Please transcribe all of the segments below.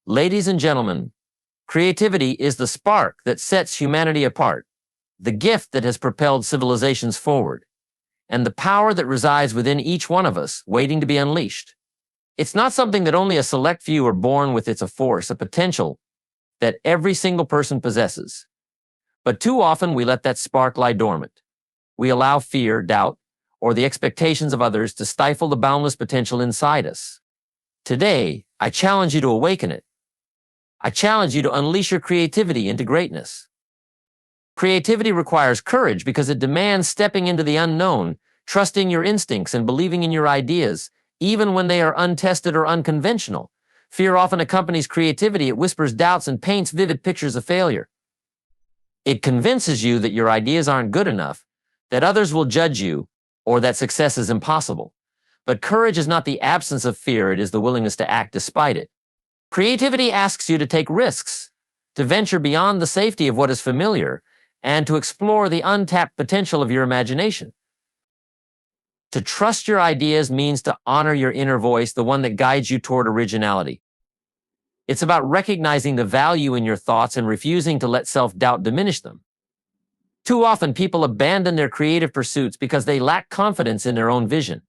Ladies and gentlemen, creativity is the spark that sets humanity apart, the gift that has propelled civilizations forward, and the power that resides within each one of us, waiting to be unleashed. It's not something that only a select few are born with. It's a force, a potential that every single person possesses. But too often we let that spark lie dormant. We allow fear, doubt, or the expectations of others to stifle the boundless potential inside us. Today, I challenge you to awaken it. I challenge you to unleash your creativity into greatness. Creativity requires courage because it demands stepping into the unknown, trusting your instincts and believing in your ideas, even when they are untested or unconventional. Fear often accompanies creativity. It whispers doubts and paints vivid pictures of failure. It convinces you that your ideas aren't good enough, that others will judge you, or that success is impossible. But courage is not the absence of fear. It is the willingness to act despite it. Creativity asks you to take risks, to venture beyond the safety of what is familiar, and to explore the untapped potential of your imagination. To trust your ideas means to honor your inner voice, the one that guides you toward originality. It's about recognizing the value in your thoughts and refusing to let self-doubt diminish them. Too often, people abandon their creative pursuits because they lack confidence in their own vision.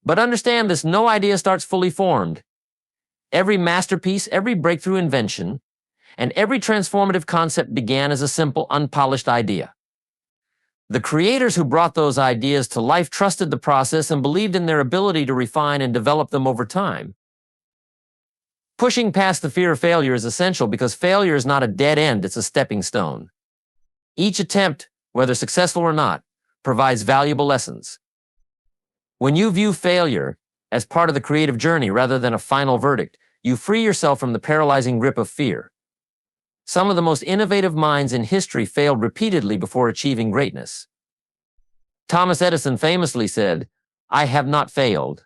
But understand this: no idea starts fully formed. Every masterpiece, every breakthrough invention, and every transformative concept began as a simple, unpolished idea. The creators who brought those ideas to life trusted the process and believed in their ability to refine and develop them over time. Pushing past the fear of failure is essential because failure is not a dead end, it's a stepping stone. Each attempt, whether successful or not, provides valuable lessons. When you view failure as part of the creative journey rather than a final verdict, you free yourself from the paralyzing grip of fear. Some of the most innovative minds in history failed repeatedly before achieving greatness. Thomas Edison famously said, "I have not failed.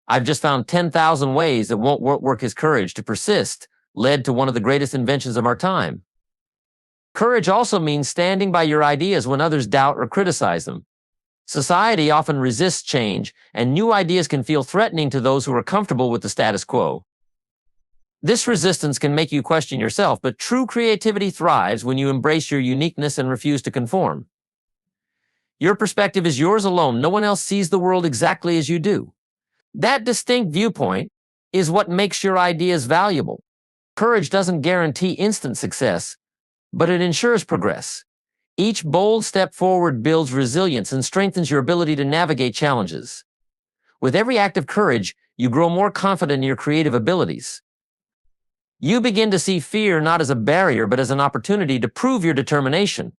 I've just found 10,000 ways that won't work." His courage to persist led to one of the greatest inventions of our time. Courage also means standing by your ideas when others doubt or criticize them. Society often resists change, and new ideas can feel threatening to those who are comfortable with the status quo. This resistance can make you question yourself, but true creativity thrives when you embrace your uniqueness and refuse to conform. Your perspective is yours alone. No one else sees the world exactly as you do. That distinct viewpoint is what makes your ideas valuable. Courage doesn't guarantee instant success, but it ensures progress. Each bold step forward builds resilience and strengthens your ability to navigate challenges. With every act of courage, you grow more confident in your creative abilities. You begin to see fear not as a barrier, but as an opportunity to prove your determination.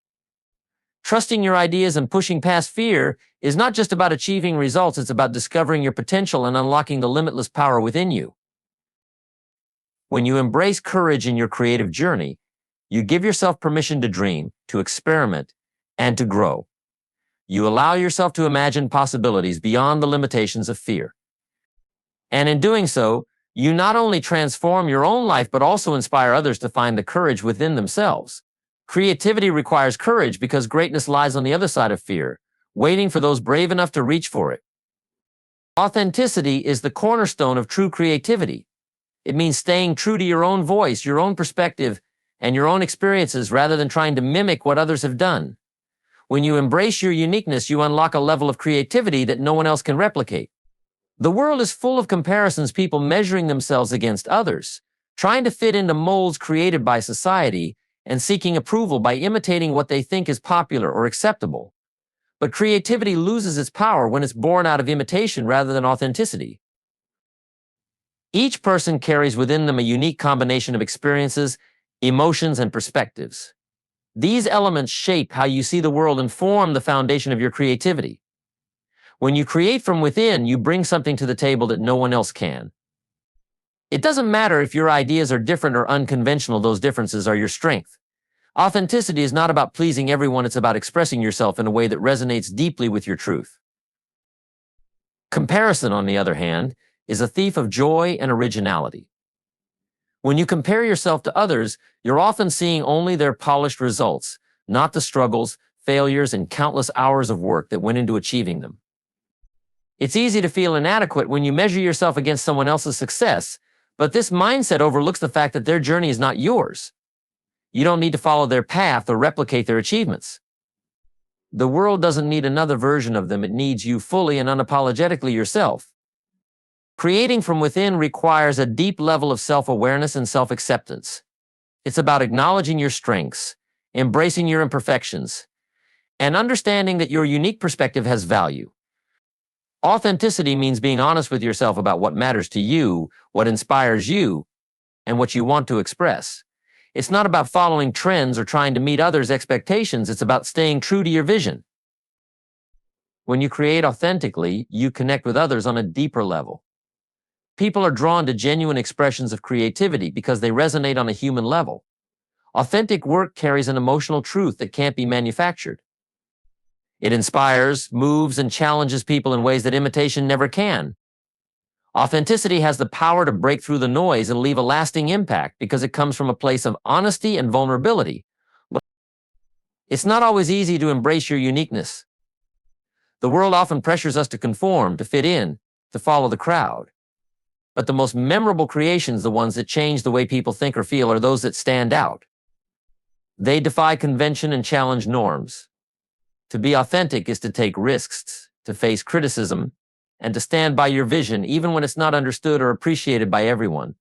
Trusting your ideas and pushing past fear is not just about achieving results, it's about discovering your potential and unlocking the limitless power within you. When you embrace courage in your creative journey, you give yourself permission to dream, to experiment, and to grow. You allow yourself to imagine possibilities beyond the limitations of fear. And in doing so, you not only transform your own life, but also inspire others to find the courage within themselves. Creativity requires courage because greatness lies on the other side of fear, waiting for those brave enough to reach for it. Authenticity is the cornerstone of true creativity. It means staying true to your own voice, your own perspective, and your own experiences rather than trying to mimic what others have done. When you embrace your uniqueness, you unlock a level of creativity that no one else can replicate. The world is full of comparisons, people measuring themselves against others, trying to fit into molds created by society, and seeking approval by imitating what they think is popular or acceptable. But creativity loses its power when it's born out of imitation rather than authenticity. Each person carries within them a unique combination of experiences, emotions, and perspectives. These elements shape how you see the world and form the foundation of your creativity. When you create from within, you bring something to the table that no one else can. It doesn't matter if your ideas are different or unconventional, those differences are your strength. Authenticity is not about pleasing everyone, it's about expressing yourself in a way that resonates deeply with your truth. Comparison, on the other hand, is a thief of joy and originality. When you compare yourself to others, you're often seeing only their polished results, not the struggles, failures, and countless hours of work that went into achieving them. It's easy to feel inadequate when you measure yourself against someone else's success, But this mindset overlooks the fact that their journey is not yours. You don't need to follow their path or replicate their achievements. The world doesn't need another version of them. It needs you fully and unapologetically yourself. Creating from within requires a deep level of self-awareness and self-acceptance. It's about acknowledging your strengths, embracing your imperfections, and understanding that your unique perspective has value. Authenticity means being honest with yourself about what matters to you, what inspires you, and what you want to express. It's not about following trends or trying to meet others' expectations. It's about staying true to your vision. When you create authentically, you connect with others on a deeper level. People are drawn to genuine expressions of creativity because they resonate on a human level. Authentic work carries an emotional truth that can't be manufactured. It inspires, moves, and challenges people in ways that imitation never can. Authenticity has the power to break through the noise and leave a lasting impact because it comes from a place of honesty and vulnerability. It's not always easy to embrace your uniqueness. The world often pressures us to conform, to fit in, to follow the crowd. But the most memorable creations, the ones that change the way people think or feel, are those that stand out. They defy convention and challenge norms. To be authentic is to take risks, to face criticism, and to stand by your vision even when it's not understood or appreciated by everyone.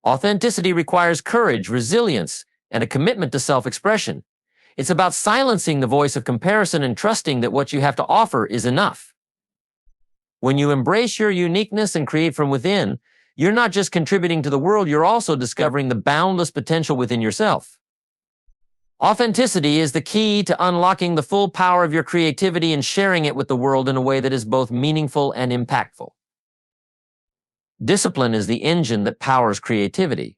Authenticity requires courage, resilience, and a commitment to self-expression. It's about silencing the voice of comparison and trusting that what you have to offer is enough. When you embrace your uniqueness and create from within, you're not just contributing to the world, you're also discovering the boundless potential within yourself. Authenticity is the key to unlocking the full power of your creativity and sharing it with the world in a way that is both meaningful and impactful. Discipline is the engine that powers creativity.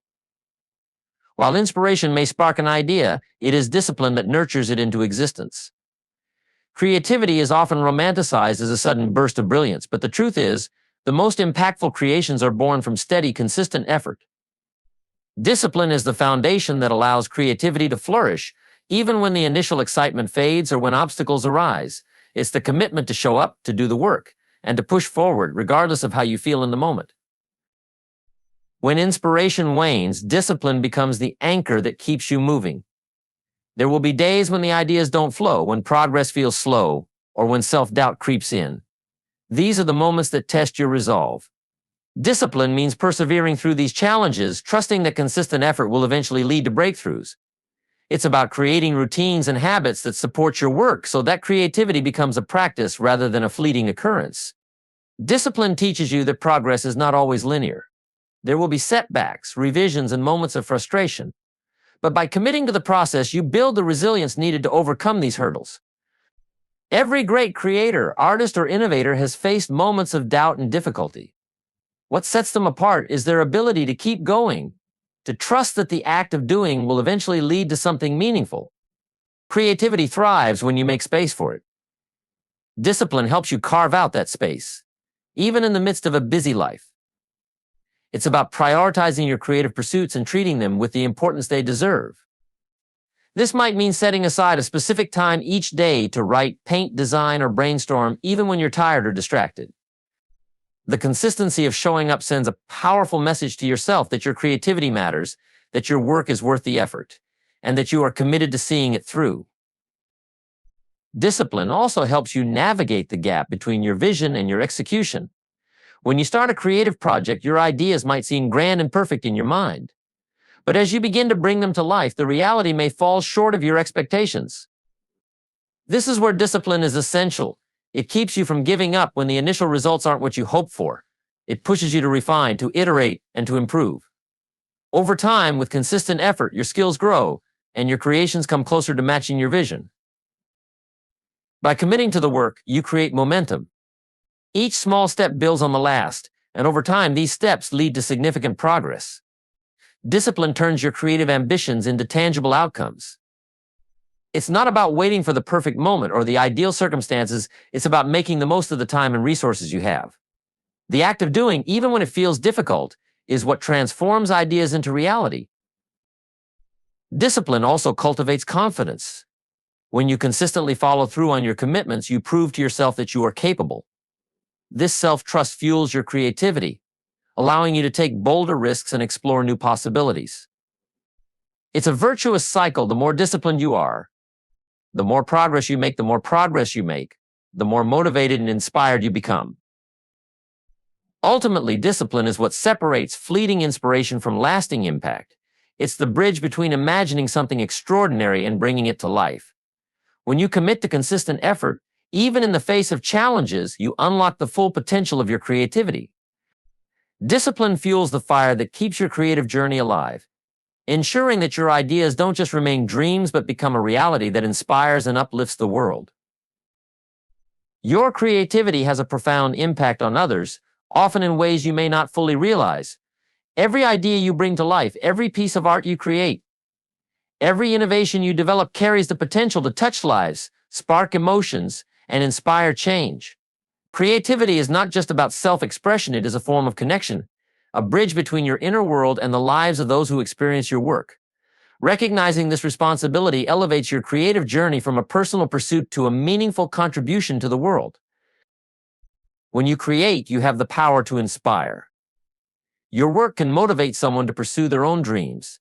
While inspiration may spark an idea, it is discipline that nurtures it into existence. Creativity is often romanticized as a sudden burst of brilliance, but the truth is, the most impactful creations are born from steady, consistent effort. Discipline is the foundation that allows creativity to flourish, even when the initial excitement fades or when obstacles arise. It's the commitment to show up, to do the work, and to push forward, regardless of how you feel in the moment. When inspiration wanes, discipline becomes the anchor that keeps you moving. There will be days when the ideas don't flow, when progress feels slow, or when self-doubt creeps in. These are the moments that test your resolve. Discipline means persevering through these challenges, trusting that consistent effort will eventually lead to breakthroughs. It's about creating routines and habits that support your work so that creativity becomes a practice rather than a fleeting occurrence. Discipline teaches you that progress is not always linear. There will be setbacks, revisions, and moments of frustration. But by committing to the process, you build the resilience needed to overcome these hurdles. Every great creator, artist, or innovator has faced moments of doubt and difficulty. What sets them apart is their ability to keep going, to trust that the act of doing will eventually lead to something meaningful. Creativity thrives when you make space for it. Discipline helps you carve out that space, even in the midst of a busy life. It's about prioritizing your creative pursuits and treating them with the importance they deserve. This might mean setting aside a specific time each day to write, paint, design, or brainstorm, even when you're tired or distracted. The consistency of showing up sends a powerful message to yourself that your creativity matters, that your work is worth the effort, and that you are committed to seeing it through. Discipline also helps you navigate the gap between your vision and your execution. When you start a creative project, your ideas might seem grand and perfect in your mind. But as you begin to bring them to life, the reality may fall short of your expectations. This is where discipline is essential. It keeps you from giving up when the initial results aren't what you hoped for. It pushes you to refine, to iterate, and to improve. Over time, with consistent effort, your skills grow, and your creations come closer to matching your vision. By committing to the work, you create momentum. Each small step builds on the last, and over time, these steps lead to significant progress. Discipline turns your creative ambitions into tangible outcomes. It's not about waiting for the perfect moment or the ideal circumstances. It's about making the most of the time and resources you have. The act of doing, even when it feels difficult, is what transforms ideas into reality. Discipline also cultivates confidence. When you consistently follow through on your commitments, you prove to yourself that you are capable. This self-trust fuels your creativity, allowing you to take bolder risks and explore new possibilities. It's a virtuous cycle. The more disciplined you are, the more progress you make, the more motivated and inspired you become. Ultimately, discipline is what separates fleeting inspiration from lasting impact. It's the bridge between imagining something extraordinary and bringing it to life. When you commit to consistent effort, even in the face of challenges, you unlock the full potential of your creativity. Discipline fuels the fire that keeps your creative journey alive, ensuring that your ideas don't just remain dreams but become a reality that inspires and uplifts the world. Your creativity has a profound impact on others, often in ways you may not fully realize. Every idea you bring to life, every piece of art you create, every innovation you develop carries the potential to touch lives, spark emotions, and inspire change. Creativity is not just about self-expression, it is a form of connection, a bridge between your inner world and the lives of those who experience your work. Recognizing this responsibility elevates your creative journey from a personal pursuit to a meaningful contribution to the world. When you create, you have the power to inspire. Your work can motivate someone to pursue their own dreams,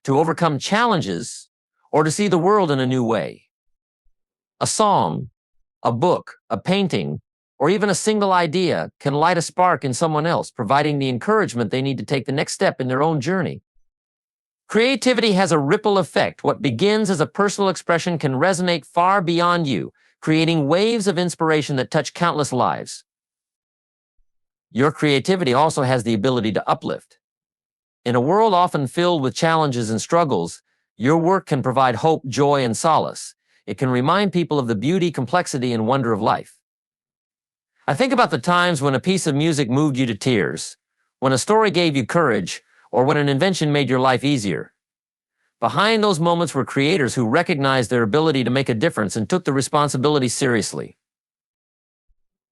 to overcome challenges, or to see the world in a new way. A song, a book, a painting, or even a single idea can light a spark in someone else, providing the encouragement they need to take the next step in their own journey. Creativity has a ripple effect. What begins as a personal expression can resonate far beyond you, creating waves of inspiration that touch countless lives. Your creativity also has the ability to uplift. In a world often filled with challenges and struggles, your work can provide hope, joy, and solace. It can remind people of the beauty, complexity, and wonder of life. I think about the times when a piece of music moved you to tears, when a story gave you courage, or when an invention made your life easier. Behind those moments were creators who recognized their ability to make a difference and took the responsibility seriously.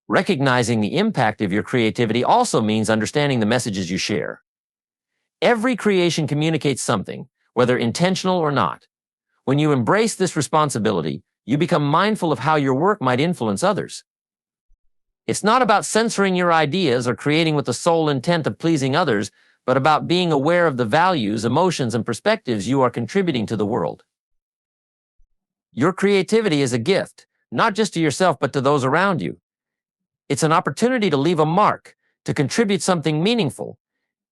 Recognizing the impact of your creativity also means understanding the messages you share. Every creation communicates something, whether intentional or not. When you embrace this responsibility, you become mindful of how your work might influence others. It's not about censoring your ideas or creating with the sole intent of pleasing others, but about being aware of the values, emotions, and perspectives you are contributing to the world. Your creativity is a gift, not just to yourself, but to those around you. It's an opportunity to leave a mark, to contribute something meaningful,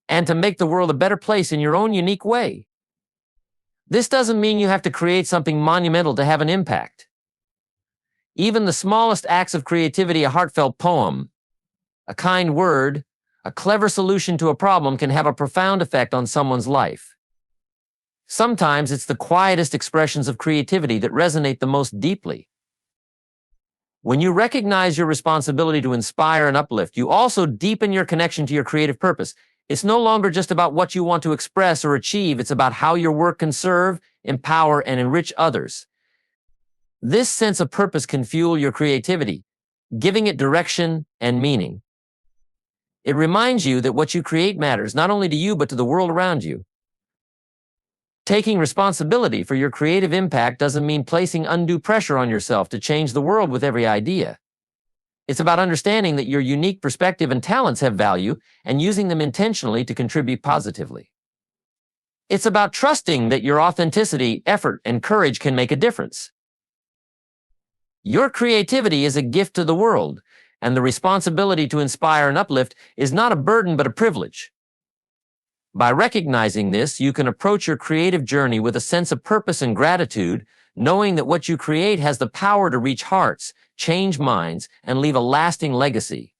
and to make the world a better place in your own unique way. This doesn't mean you have to create something monumental to have an impact. Even the smallest acts of creativity, a heartfelt poem, a kind word, a clever solution to a problem can have a profound effect on someone's life. Sometimes it's the quietest expressions of creativity that resonate the most deeply. When you recognize your responsibility to inspire and uplift, you also deepen your connection to your creative purpose. It's no longer just about what you want to express or achieve, it's about how your work can serve, empower, and enrich others. This sense of purpose can fuel your creativity, giving it direction and meaning. It reminds you that what you create matters not only to you but to the world around you. Taking responsibility for your creative impact doesn't mean placing undue pressure on yourself to change the world with every idea. It's about understanding that your unique perspective and talents have value and using them intentionally to contribute positively. It's about trusting that your authenticity, effort, and courage can make a difference. Your creativity is a gift to the world, and the responsibility to inspire and uplift is not a burden but a privilege. By recognizing this, you can approach your creative journey with a sense of purpose and gratitude, knowing that what you create has the power to reach hearts, change minds, and leave a lasting legacy.